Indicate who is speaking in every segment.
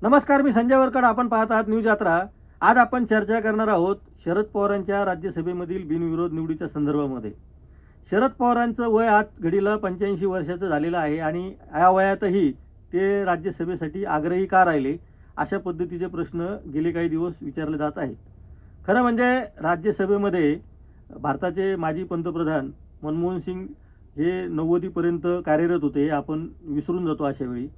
Speaker 1: नमस्कार, मी संजय वरकड. आपण पाहत आहात न्यूज यात्रा. आज आपण चर्चा करणार आहोत शरद पवारांच्या राज्यसभेमधील बिनविरोध निवडीच्या संदर्भामध्ये. शरद पवारांचं वय आज घडीला 85 वर्षाचं झालेलं आहे आणि या वयातही ते राज्यसभेसाठी आग्रही का राहिले, अशा पद्धतीचे प्रश्न गेले काही दिवस विचारले जात आहेत. खरं म्हणजे राज्यसभेमध्ये भारताचे माजी पंतप्रधान मनमोहन सिंग हे 90पर्यंत कार्यरत होते, हे आपण विसरून जातो अशावेळी.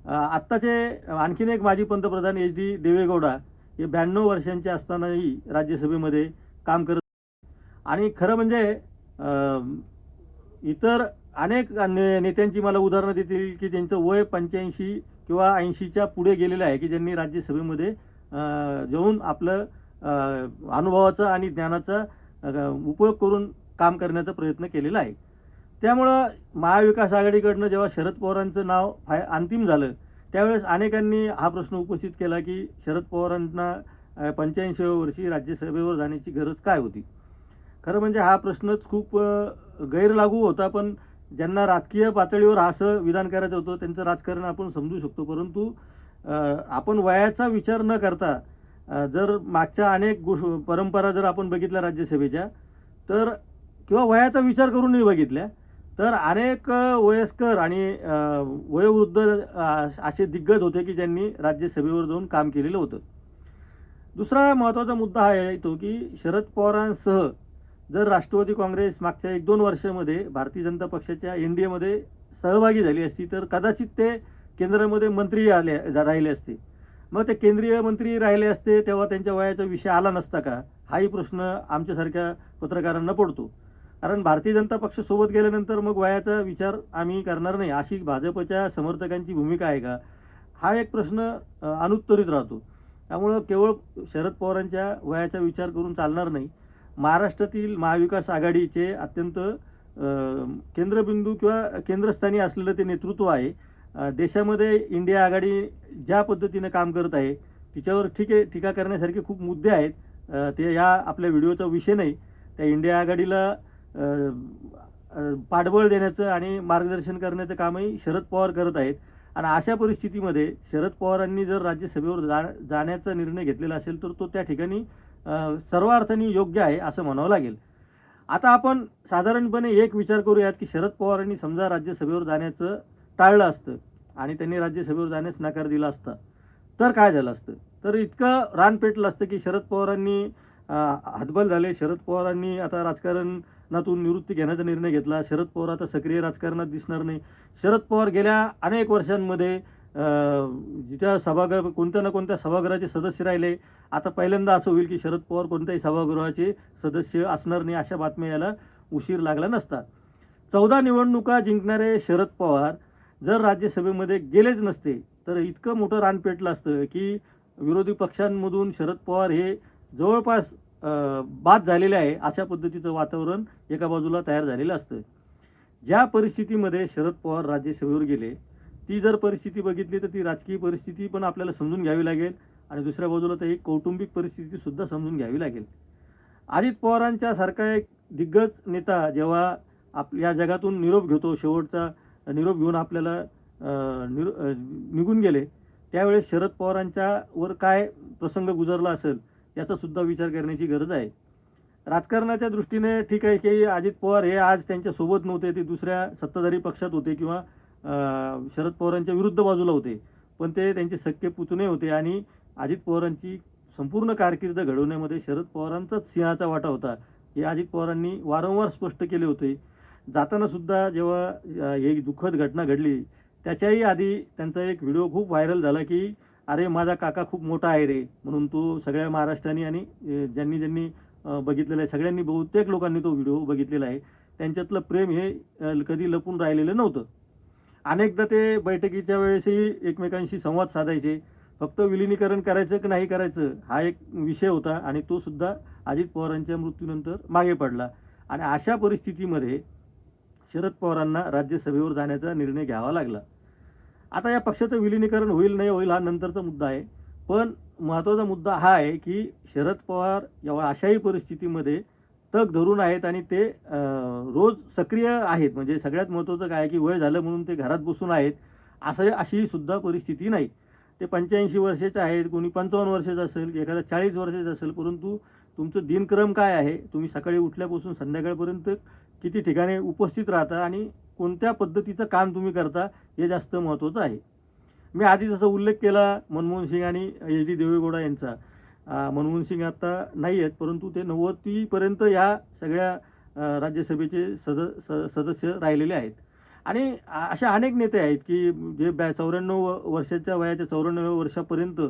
Speaker 1: आत्ताचे आणखीन एक माजी पंतप्रधान एच.डी. देवेगौडा हे 92 वर्षांचे असतानाही राज्यसभेमध्ये काम करत. आणि खरं म्हणजे अ, इतर अनेक नेत्यांची मला उदाहरणं देता येईल की त्यांचं वय 85 किंवा 80च्या पुढे गेलेलं आहे, की ज्यांनी राज्यसभेमध्ये जाऊन आपलं अनुभवाचा आणि ज्ञानाचा उपयोग करून काम करण्याचा प्रयत्न केलेला आहे. त्यामुळं महाविकास आघाडीकडनं जेव्हा शरद पवारांचं नाव अंतिम झालं, त्यावेळेस अनेकांनी हा प्रश्न उपस्थित केला की शरद पवारांना 85व्या वर्षी राज्यसभेवर जाण्याची गरज काय होती. खरं म्हणजे हा प्रश्नच खूप गैरलागू होता. पण ज्यांना राजकीय पातळीवर असं विधान करायचं होतं त्यांचं राजकारण आपण समजू शकतो. परंतु आपण वयाचा विचार न करता जर मागच्या अनेक परंपरा जर आपण बघितल्या राज्यसभेच्या, तर किंवा वयाचा विचार करूनही बघितल्या, तर अनेक वयस्कर आणि वयोवृद्ध असे दिग्गज होते की ज्यांनी राज्यसभेवर जाऊन काम केलेलं होतं. दुसरा महत्त्वाचा मुद्दा हा येतो की शरद पवारांसह जर राष्ट्रवादी काँग्रेस मागच्या 1-2 वर्षामध्ये भारतीय जनता पक्षाच्या एन-डी-एमध्ये सहभागी झाली असती, तर कदाचित ते केंद्रामध्ये मंत्री राहिले असते. मग ते केंद्रीय मंत्री राहिले असते तेव्हा त्यांच्या वयाचा विषय आला नसता का, हाही प्रश्न आमच्यासारख्या पत्रकारांना पडतो. कारण भारतीय जनता पक्ष सोबत गेल्यानंतर मग वयाचा विचार आम्ही करणार नाही, अशी भाजपच्या समर्थकांची भूमिका आहे का, हा एक प्रश्न अनुत्तरित राहतो. त्यामुळं केवळ शरद पवारांच्या वयाचा विचार करून चालणार नाही. महाराष्ट्रातील महाविकास आघाडीचे अत्यंत केंद्रबिंदू किंवा केंद्रस्थानी असलेलं ते नेतृत्व आहे. देशामध्ये इंडिया आघाडी ज्या पद्धतीने काम करत आहे तिच्यावर टीका करण्यासारखे खूप मुद्दे आहेत. ते या आपल्या व्हिडिओचा विषय नाही. त्या इंडिया आघाडीला पाठबळ देण्याचं आणि मार्गदर्शन करण्याचं कामही शरद पवार करत आहेत. आणि अशा परिस्थितीमध्ये शरद पवारांनी जर राज्यसभेवर जाण्याचा निर्णय घेतलेला असेल, तर तो त्या ठिकाणी सर्व अर्थाने योग्य आहे असं म्हणावं लागेल. आता आपण साधारणपणे एक विचार करूयात की शरद पवारांनी समजा राज्यसभेवर जाण्याचं टाळलं असतं आणि त्यांनी राज्यसभेवर जाण्यास नकार दिला असता, तर काय झालं असतं. तर इतकं रान पेटलं असतं की शरद पवारांनी हतबल झाले. शरद पवारांनी आता राजकारणातून निवृत्ती घेण्याचा निर्णय घेतला. शरद पवार आता सक्रिय राजकारणात दिसणार नाही. शरद पवार गेल्या अनेक वर्षांमध्ये जिथं सभागृह कोणत्या ना कोणत्या सभागृहाचे सदस्य राहिले. आता पहिल्यांदा असं होईल की शरद पवार कोणत्याही सभागृहाचे सदस्य असणार नाही, अशा बातम्या यायला उशीर लागला नसता. 14 निवडणुका जिंकणारे शरद पवार जर राज्यसभेमध्ये गेलेच नसते, तर इतकं मोठं रान पेटलं असतं की विरोधी पक्षांमधून शरद पवार हे जवळपास बाद झालेले आहे, अशा पद्धतीचं वातावरण एका बाजूला तयार झालेलं असतं. ज्या परिस्थितीमध्ये शरद पवार राज्यसभेवर गेले, ती जर परिस्थिती बघितली तर ती राजकीय परिस्थिती पण आपल्याला समजून घ्यावी लागेल आणि दुसऱ्या बाजूला तर एक कौटुंबिक परिस्थितीसुद्धा समजून घ्यावी लागेल. अजित पवारांच्या सारखा एक दिग्गज नेता जेव्हा या जगातून निरोप घेतो, शेवटचा निरोप घेऊन आपल्याला निघून गेले, त्यावेळेस शरद पवारांच्यावर काय प्रसंग गुजरला असेल याचा सुद्धा विचार करण्याची गरज आहे. राजकारणाच्या दृष्टीने ठीक आहे की अजित पवार हे आज त्यांच्यासोबत नव्हते, ते दुसऱ्या सत्ताधारी पक्षात होते किंवा शरद पवारांच्या विरुद्ध बाजूला होते. पण ते त्यांचे सख्खे पुतणे होते आणि अजित पवारांची संपूर्ण कारकीर्द घडवण्यामध्ये शरद पवारांचाच सिंहाचा वाटा होता, हे अजित पवारांनी वारंवार स्पष्ट केले होते. जाताना सुद्धा जेव्हा ही दुःखद घटना घडली, त्याच्याही आधी त्यांचा एक व्हिडिओ खूप व्हायरल झाला की अरे माझा काका खूप मोठा आहे रे, म्हणून तो सगळ्या महाराष्ट्राने आणि ज्यांनी ज्यांनी बघितलेलं आहे सगळ्यांनी, बहुतेक लोकांनी तो व्हिडिओ बघितलेला आहे. त्यांच्यातलं प्रेम हे कधी लपून राहिलेलं नव्हतं. अनेकदा ते बैठकीच्या वेळेसही एकमेकांशी संवाद साधायचे. फक्त विलिनीकरण करायचं की नाही करायचं हा एक विषय होता आणि तो सुद्धा अजित पवारांच्या मृत्यूनंतर मागे पडला. आणि अशा परिस्थितीमध्ये शरद पवारांना राज्यसभेवर जाण्याचा निर्णय घ्यावा लागला. आता या पक्षाचं विलिनीकरण होईल नाही होईल हा नंतरचा मुद्दा आहे. पण महत्त्वाचा मुद्दा हा आहे की शरद पवार एवढ्या अशाही परिस्थितीमध्ये तग धरून आहेत आणि ते रोज सक्रिय आहेत. म्हणजे सगळ्यात महत्त्वाचं काय आहे की वय झालं म्हणून ते घरात बसून आहेत, अशी सुद्धा परिस्थिती नाही. ते 85 वर्षाचे आहेत, कोणी 55 वर्षाचा असेल, एखादा 40 वर्षाचा असेल, परंतु तुमचं दिनक्रम काय आहे, तुम्ही सकाळी उठल्यापासून संध्याकाळपर्यंत किती ठिकाणी उपस्थित राहता आणि कोणत्या पद्धतीचं काम तुम्ही करता हे जास्त महत्त्वाचं आहे. मी आधी जसा उल्लेख केला मनमोहन सिंग आणि एच डी देवेगौडा यांचा, मनमोहन सिंग आता नाही आहेत, परंतु ते 90पर्यंत या सगळ्या राज्यसभेचे सदस्य राहिलेले आहेत. आणि अशा अनेक नेते आहेत की जे 94 वर्षाच्या वयाच्या 94व्या वर्षापर्यंत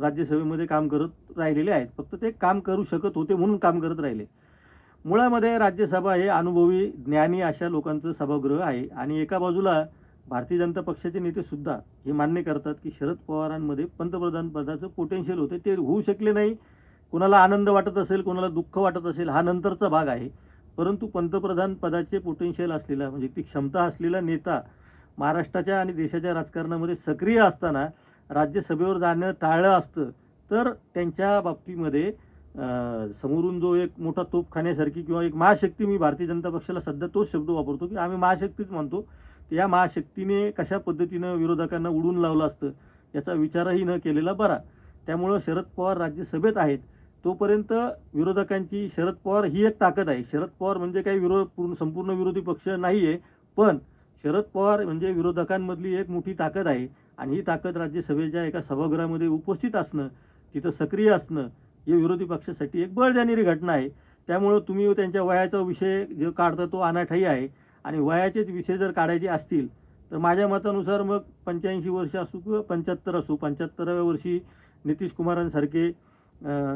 Speaker 1: राज्यसभेमध्ये काम करत राहिलेले आहेत. फक्त ते काम करू शकत होते म्हणून काम करत राहिले. मुळामध्ये राज्यसभा हे अनुभवी, ज्ञानी अशा लोकांचं सभागृह आहे आणि एका बाजूला भारतीय जनता पक्षाचे नेतेसुद्धा हे मान्य करतात की शरद पवारांमध्ये पंतप्रधान पदाचं पोटेन्शियल होते, ते होऊ शकले नाही. कोणाला आनंद वाटत असेल, कोणाला दुःख वाटत असेल, हा नंतरचा भाग आहे. परंतु पंतप्रधान पदाचे पोटेन्शियल असलेला, म्हणजे ती क्षमता असलेला नेता महाराष्ट्राच्या आणि देशाच्या राजकारणामध्ये सक्रिय असताना राज्यसभेवर जाणं टाळलं असतं तर त्यांच्या बाबतीमध्ये समोरून जो एक मोठा तोफखान्यासारखी किंवा एक महाशक्ती, मी भारतीय जनता पक्षाला सध्या तोच शब्द वापरतो की आम्ही महाशक्तीच मानतो, तर या महाशक्तीने कशा पद्धतीनं विरोधकांना उडून लावलं असतं याचा विचारही न केलेला बरा. त्यामुळं शरद पवार राज्यसभेत आहेत तोपर्यंत विरोधकांची, शरद पवार ही एक ताकद आहे. शरद पवार म्हणजे काही संपूर्ण विरोधी पक्ष नाही आहे, पण शरद पवार म्हणजे विरोधकांमधली एक मोठी ताकद आहे आणि ही ताकद राज्यसभेच्या एका सभागृहामध्ये उपस्थित असणं, तिथं सक्रिय असणं, हे विरोधी पक्षासाठी एक बळ देणारी घटना आहे. त्यामुळं तुम्ही त्यांच्या वयाचा विषय जो काढता तो अनाठाई आहे आणि वयाचेच विषय जर काढायचे असतील तर माझ्या मतानुसार मग 85 वर्ष असू किंवा 75 असू, 75व्या वर्षी नितीश कुमारांसारखे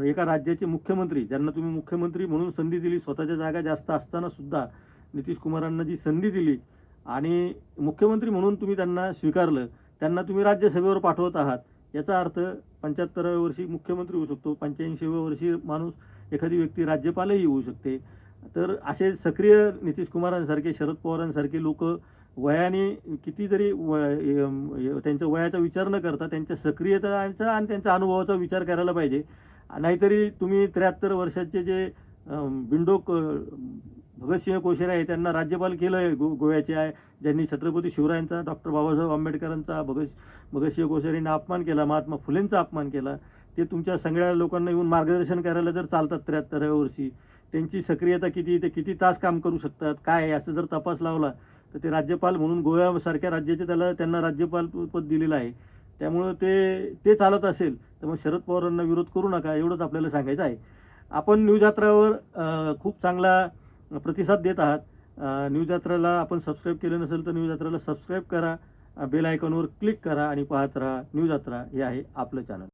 Speaker 1: एका राज्याचे मुख्यमंत्री, ज्यांना तुम्ही मुख्यमंत्री म्हणून संधी दिली, स्वतःच्या जागा जास्त असताना सुद्धा नितीश कुमारांना जी संधी दिली आणि मुख्यमंत्री म्हणून तुम्ही त्यांना स्वीकारलं, त्यांना तुम्ही राज्यसभेवर पाठवत आहात, याचा अर्थ 75व्या वर्षी मुख्यमंत्री होऊ शकतो, 85व्या वर्षी माणूस, एखादी व्यक्ती राज्यपालही होऊ शकते. तर असे सक्रिय नितीश कुमारांसारखे, शरद पवारांसारखे लोक वयाने किती जरी त्यांच्या वयाचा विचार न करता त्यांच्या सक्रियतेचा आणि त्यांच्या अनुभवाचा विचार करायला पाहिजे. नाहीतरी तुम्ही 73 वर्षाचे जे बिंडोक भगतसिंह कोश्यारी आहे त्यांना राज्यपाल केलं आहे गोव्याचे आहे, ज्यांनी छत्रपती शिवरायांचा, डॉक्टर बाबासाहेब आंबेडकरांचा, भगतसिंह कोश्यारींना अपमान केला, महात्मा फुलेंचा अपमान केला, ते तुमच्या सगळ्या लोकांना येऊन मार्गदर्शन करायला जर चालतात 73व्या वर्षी, त्यांची सक्रियता किती, ते किती तास काम करू शकतात, काय आहे, असं जर तपास लावला तर ते राज्यपाल म्हणून गोव्यासारख्या राज्याचे त्यांना राज्यपाल पद दिलेलं आहे. त्यामुळं ते चालत असेल तर मग शरद पवारांना विरोध करू नका, एवढंच आपल्याला सांगायचं आहे. आपण न्यूज यात्रावर खूप चांगला प्रतिसाद देत आहात. न्यूज यात्राला आपण सबस्क्राईब केलं नसेल तर न्यूज यात्राला सबस्क्राईब करा, बेल आयकॉनवर क्लिक करा आणि पाहत राहा. न्यूज यात्रा हे आहे आपलं चॅनल.